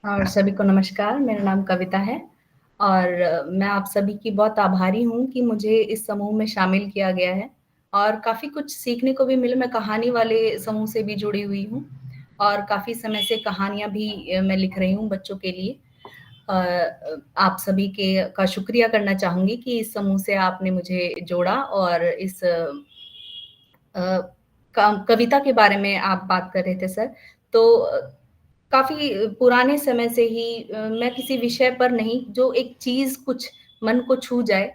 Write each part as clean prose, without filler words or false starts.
और सभी को नमस्कार, मेरा नाम कविता है और मैं आप सभी की बहुत आभारी हूँ कि मुझे इस समूह में शामिल किया गया है और काफ़ी कुछ सीखने को भी मिला। मैं कहानी वाले समूह से भी जुड़ी हुई हूँ और काफ़ी समय से कहानियाँ भी मैं लिख रही हूँ बच्चों के लिए। आप सभी के का शुक्रिया करना चाहूँगी कि इस समूह से आपने मुझे जोड़ा और इस कविता के बारे में आप बात कर रहे थे सर, तो काफ़ी पुराने समय से ही मैं किसी विषय पर नहीं, जो एक चीज़ कुछ मन को छू जाए,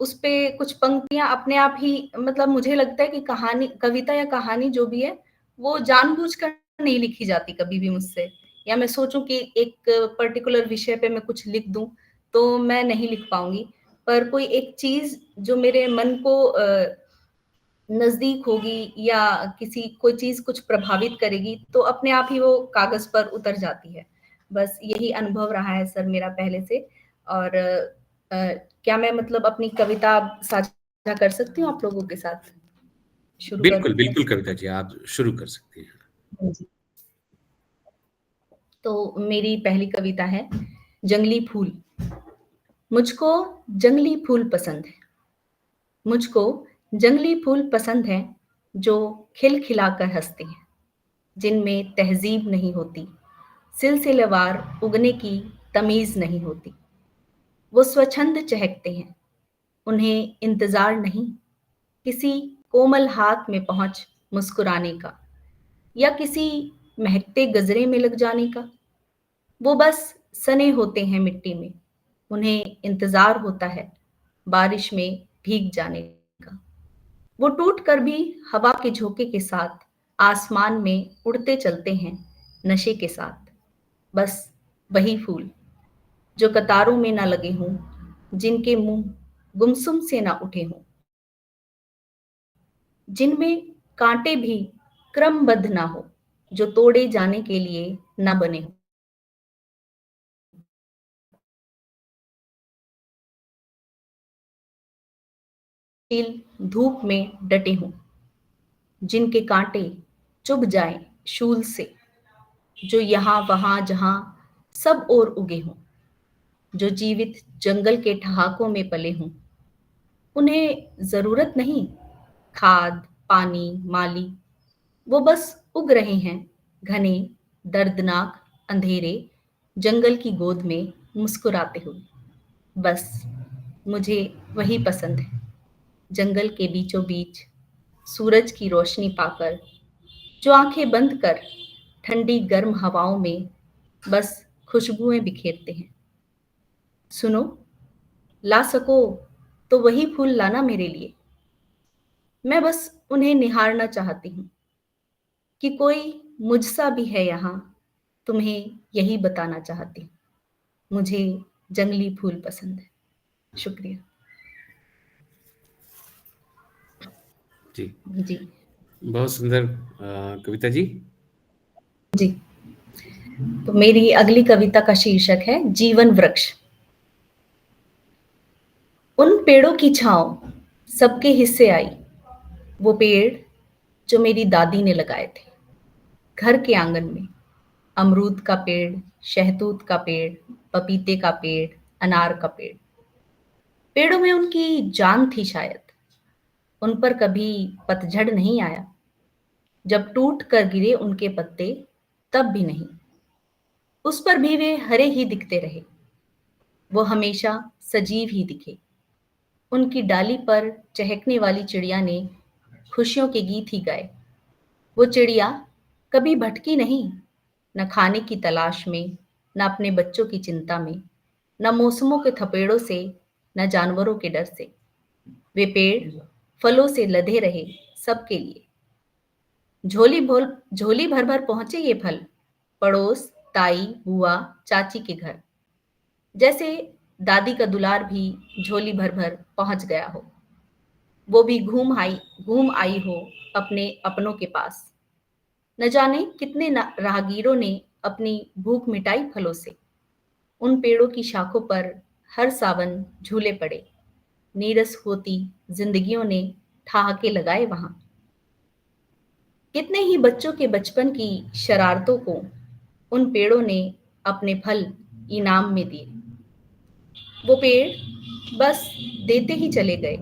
उस पे कुछ पंक्तियाँ अपने आप ही मतलब मुझे लगता है कि कहानी कविता या कहानी जो भी है, वो जानबूझकर नहीं लिखी जाती कभी भी मुझसे या मैं सोचूँ कि एक पर्टिकुलर विषय पे मैं कुछ लिख दूँ, तो मैं नहीं लिख पाऊँगी। पर कोई एक चीज़ जो मेरे मन को नज़दीक होगी या किसी कोई चीज़ कुछ प्रभावित करेगी, तो अपने आप ही वो कागज़ पर उतर जाती है। बस यही अनुभव रहा है सर मेरा पहले से और क्या मैं मतलब अपनी कविता साझा कर सकती हूँ आप लोगों के साथ? शुरू कर बिल्कुल, दूँ क्या? बिल्कुल कविता जी, आप शुरू कर सकती हैं। हाँ जी। तो मेरी पहली कविता है, जंगली फूल। मुझको जंगली फूल पसंद है। मुझको जंगली फूल पसंद हैं, जो खिलखिलाकर हँसते हैं, जिनमें तहज़ीब नहीं होती, सिलसिलेवार उगने की तमीज़ नहीं होती। वो स्वच्छंद चहकते हैं, उन्हें इंतज़ार नहीं, किसी कोमल हाथ में पहुँच मुस्कुराने का या किसी महकते गजरे में लग जाने का। वो बस सने होते हैं मिट्टी में, उन्हें इंतज़ार होता है बारिश में भीग जाने का। वो टूट कर भी हवा के झोंके के साथ आसमान में उड़ते चलते हैं नशे के साथ। बस वही फूल जो कतारों में ना लगे हों, जिनके मुंह गुमसुम से ना उठे हों, जिनमें कांटे भी क्रमबद्ध ना हो, जो तोड़े जाने के लिए ना बने हों। धूप में डटे हों, जिनके कांटे चुभ जाएं शूल से, जो यहाँ वहाँ जहाँ सब ओर उगे हों, जो जीवित जंगल के ठहाकों में पले हों। उन्हें जरूरत नहीं खाद, पानी, माली, वो बस उग रहे हैं घने, दर्दनाक, अंधेरे जंगल की गोद में मुस्कुराते हुए। बस मुझे वही पसंद है, जंगल के बीचों बीच सूरज की रोशनी पाकर, जो आंखें बंद कर ठंडी गर्म हवाओं में बस खुशबुएं बिखेरते हैं। सुनो, ला सको तो वही फूल लाना मेरे लिए। मैं बस उन्हें निहारना चाहती हूँ कि कोई मुझसा भी है यहाँ, तुम्हें यही बताना चाहती हूँ। मुझे जंगली फूल पसंद है। शुक्रिया। जी, जी। बहुत सुंदर कविता जी। जी। तो मेरी अगली कविता का शीर्षक है जीवन वृक्ष। उन पेड़ों की छाँव सबके हिस्से आई, वो पेड़ जो मेरी दादी ने लगाए थे, घर के आंगन में। अमरूद का पेड़, शहतूत का पेड़, पपीते का पेड़, अनार का पेड़। पेड़ों में उनकी जान थी शायद, उन पर कभी पतझड़ नहीं आया। जब टूट कर गिरे उनके पत्ते, तब भी नहीं। उस पर भी वे हरे ही दिखते रहे, वो हमेशा सजीव ही दिखे। उनकी डाली पर चहकने वाली चिड़िया ने खुशियों के गीत ही गाए। वो चिड़िया कभी भटकी नहीं, न खाने की तलाश में, न अपने बच्चों की चिंता में, न मौसमों के थपेड़ों से, न जानवरों के डर से। वे पेड़ फलों से लदे रहे सबके लिए। झोली भर भर पहुंचे ये फल पड़ोस, ताई, बुआ, चाची के घर। जैसे दादी का दुलार भी झोली भर भर पहुंच गया हो, वो भी घूम आई हो अपने अपनों के पास। न जाने कितने राहगीरों ने अपनी भूख मिटाई फलों से। उन पेड़ों की शाखों पर हर सावन झूले पड़े, नीरस होती जिंदगियों ने ठहाके लगाए वहां। कितने ही बच्चों के बचपन की शरारतों को उन पेड़ों ने अपने फल इनाम में दिए। वो पेड़ बस देते ही चले गए,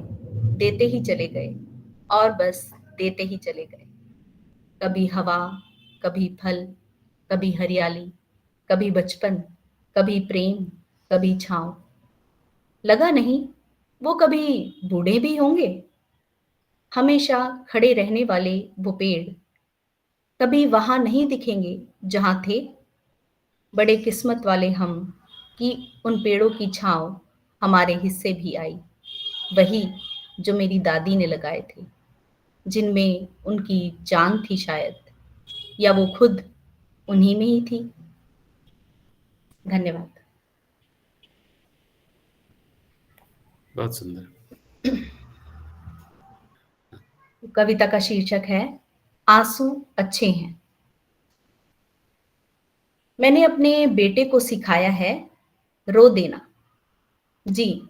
देते ही चले गए, और बस देते ही चले गए। कभी हवा, कभी फल, कभी हरियाली, कभी बचपन, कभी प्रेम, कभी छांव। लगा नहीं वो कभी बूढ़े भी होंगे। हमेशा खड़े रहने वाले वो पेड़ कभी वहां नहीं दिखेंगे जहां थे। बड़े किस्मत वाले हम कि उन पेड़ों की छांव हमारे हिस्से भी आई, वही जो मेरी दादी ने लगाए थे, जिनमें उनकी जान थी शायद, या वो खुद उन्हीं में ही थी। धन्यवाद। बहुत सुंदर। कविता का शीर्षक है आंसू अच्छे हैं। मैंने अपने बेटे को सिखाया है रो देना। जी,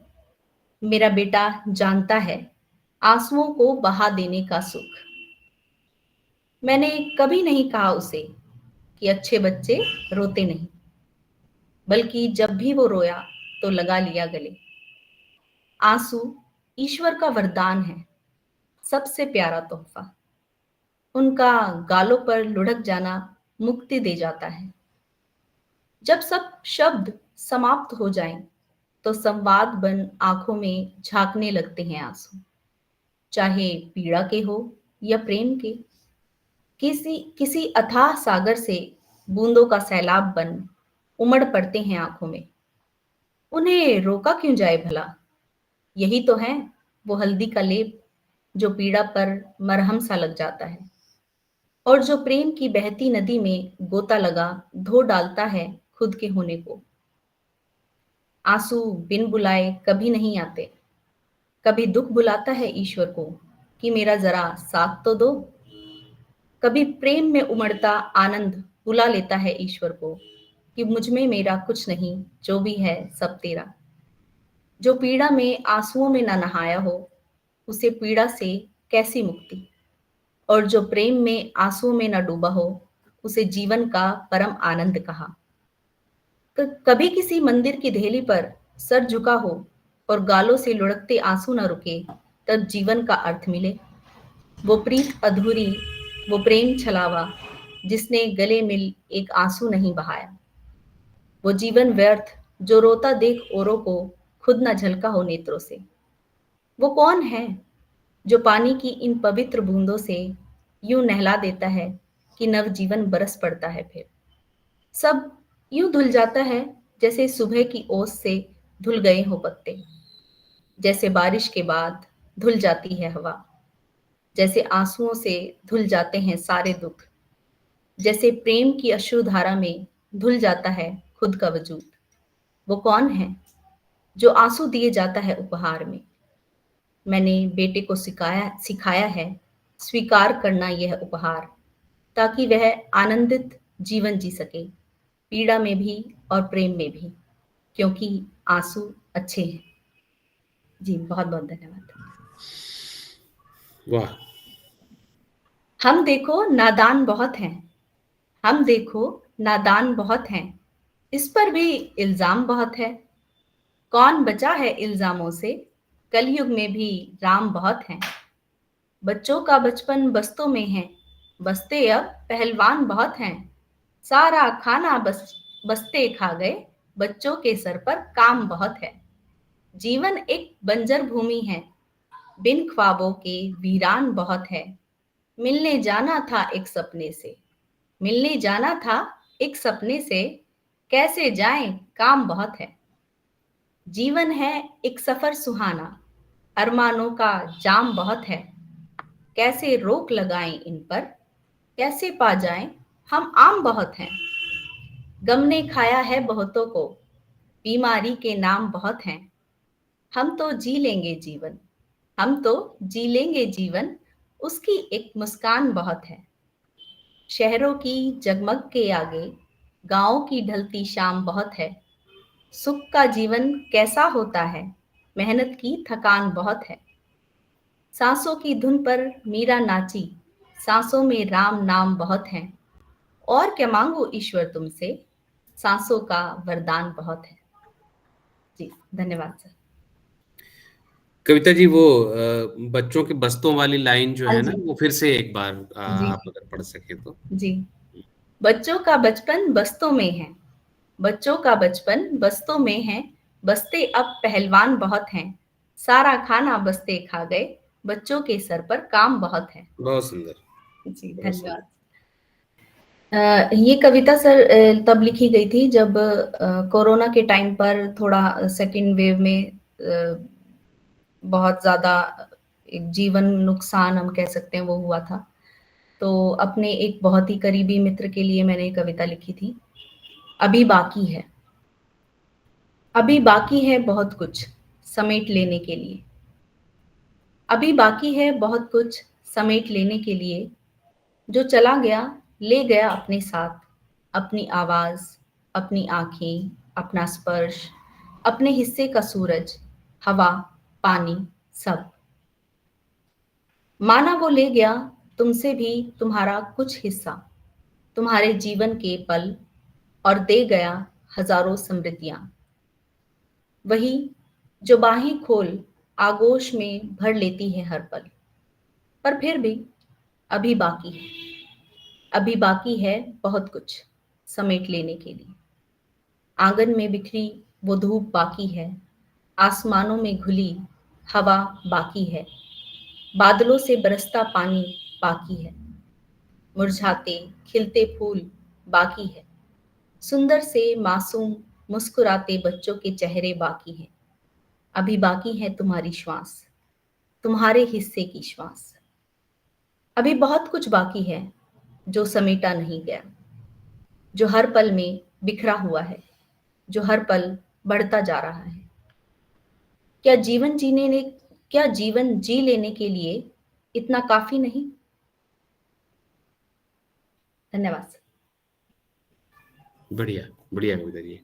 मेरा बेटा जानता है आंसुओं को बहा देने का सुख। मैंने कभी नहीं कहा उसे कि अच्छे बच्चे रोते नहीं, बल्कि जब भी वो रोया तो लगा लिया गले। आंसू ईश्वर का वरदान है, सबसे प्यारा तोहफा। उनका गालों पर लुढ़क जाना मुक्ति दे जाता है। जब सब शब्द समाप्त हो जाएं, तो संवाद बन आंखों में झांकने लगते हैं आंसू, चाहे पीड़ा के हो या प्रेम के। किसी किसी अथाह सागर से बूंदों का सैलाब बन उमड़ पड़ते हैं आंखों में। उन्हें रोका क्यों जाए भला? यही तो है वो हल्दी का लेप जो पीड़ा पर मरहम सा लग जाता है, और जो प्रेम की बहती नदी में गोता लगा धो डालता है खुद के होने को। आंसू बिन बुलाए कभी नहीं आते। कभी दुख बुलाता है ईश्वर को कि मेरा जरा साथ तो दो। कभी प्रेम में उमड़ता आनंद बुला लेता है ईश्वर को कि मुझ में मेरा कुछ नहीं, जो भी है सब तेरा। जो पीड़ा में आंसुओं में न नहाया हो, उसे पीड़ा से कैसी मुक्ति। और जो प्रेम में आंसुओं में न डूबा हो, उसे जीवन का परम आनंद कहा। कभी किसी मंदिर की ढेली पर सर झुका हो और गालों से लुढ़कते आंसू न रुके, तब जीवन का अर्थ मिले। वो प्रीत अधूरी, वो प्रेम छलावा, जिसने गले मिल एक आंसू नहीं बहाया। वो जीवन व्यर्थ जो रोता देख औरों को खुद न झलका हो नेत्रों से। वो कौन है जो पानी की इन पवित्र बूंदों से यूं नहला देता है कि नवजीवन बरस पड़ता है। फिर सब यूं धुल जाता है जैसे सुबह की ओस से धुल गए हो पत्ते, जैसे बारिश के बाद धुल जाती है हवा, जैसे आंसुओं से धुल जाते हैं सारे दुख, जैसे प्रेम की अश्रुधारा में धुल जाता है खुद का वजूद। वो कौन है जो आंसू दिए जाता है उपहार में? मैंने बेटे को सिखाया है स्वीकार करना यह उपहार, ताकि वह आनंदित जीवन जी सके, पीड़ा में भी और प्रेम में भी, क्योंकि आंसू अच्छे हैं। जी, बहुत बहुत धन्यवाद। वाह। हम देखो नादान बहुत हैं, हम देखो नादान बहुत हैं, इस पर भी इल्जाम बहुत है। कौन बचा है इल्जामों से? कलयुग में भी राम बहुत हैं। बच्चों का बचपन बस्तों में है, बस्ते अब पहलवान बहुत हैं। सारा खाना बस्ते खा गए, बच्चों के सर पर काम बहुत है। जीवन एक बंजर भूमि है, बिन ख्वाबों के वीरान बहुत है। मिलने जाना था एक सपने से, मिलने जाना था एक सपने से, कैसे जाएं काम बहुत है। जीवन है एक सफर सुहाना, अरमानों का जाम बहुत है। कैसे रोक लगाएं इन पर, कैसे पा जाएं हम आम बहुत हैं। गम ने खाया है बहुतों को, बीमारी के नाम बहुत हैं। हम तो जी लेंगे जीवन, हम तो जी लेंगे जीवन, उसकी एक मुस्कान बहुत है। शहरों की जगमग के आगे गांवों की ढलती शाम बहुत है। सुख का जीवन कैसा होता है, मेहनत की थकान बहुत है। सांसों की धुन पर मीरा नाची, सांसों में राम नाम बहुत है। और क्या मांगू ईश्वर तुमसे, सांसों का वरदान बहुत है। जी, धन्यवाद सर। कविता जी, वो बच्चों के बस्तों वाली लाइन जो हाँ है ना, जी। वो फिर से एक बार जी आप जी अगर पढ़ सके तो। जी। बच्चों का बचपन बस्तों में है, बच्चों का बचपन बस्तों में है, बस्ते अब पहलवान बहुत हैं, सारा खाना बस्ते खा गए, बच्चों के सर पर काम बहुत है। बहुत सुंदर। जी, बहुत सुंदर। धन्यवाद। ये कविता सर तब लिखी गई थी जब कोरोना के टाइम पर थोड़ा सेकंड वेव में बहुत ज़्यादा एक जीवन नुकसान हम कह सकते हैं वो हुआ था। तो अपने एक बहुत ही करीबी मित्र के लिए मैंने कविता लिखी थी। अभी बाकी है, अभी बाकी है बहुत कुछ समेट लेने के लिए, अभी बाकी है बहुत कुछ समेट लेने के लिए, जो चला गया ले गया अपने साथ, अपनी आवाज, अपनी आंखें, अपना स्पर्श, अपने हिस्से का सूरज, हवा, पानी, सब। माना वो ले गया तुमसे भी तुम्हारा कुछ हिस्सा, तुम्हारे जीवन के पल, और दे गया हजारों समृद्धियां। वही जो बाहें खोल आगोश में भर लेती है हर पल, पर फिर भी अभी बाकी है, अभी बाकी है बहुत कुछ समेट लेने के लिए। आंगन में बिखरी वो धूप बाकी है, आसमानों में घुली हवा बाकी है, बादलों से बरसता पानी बाकी है, मुरझाते खिलते फूल बाकी है, सुंदर से मासूम मुस्कुराते बच्चों के चेहरे बाकी हैं। अभी बाकी है तुम्हारी श्वास, तुम्हारे हिस्से की श्वास। अभी बहुत कुछ बाकी है जो समेटा नहीं गया, जो हर पल में बिखरा हुआ है, जो हर पल बढ़ता जा रहा है। क्या जीवन जीने ने क्या जीवन जी लेने के लिए इतना काफी नहीं? धन्यवाद। बढ़िया, बढ़िया कविता जी।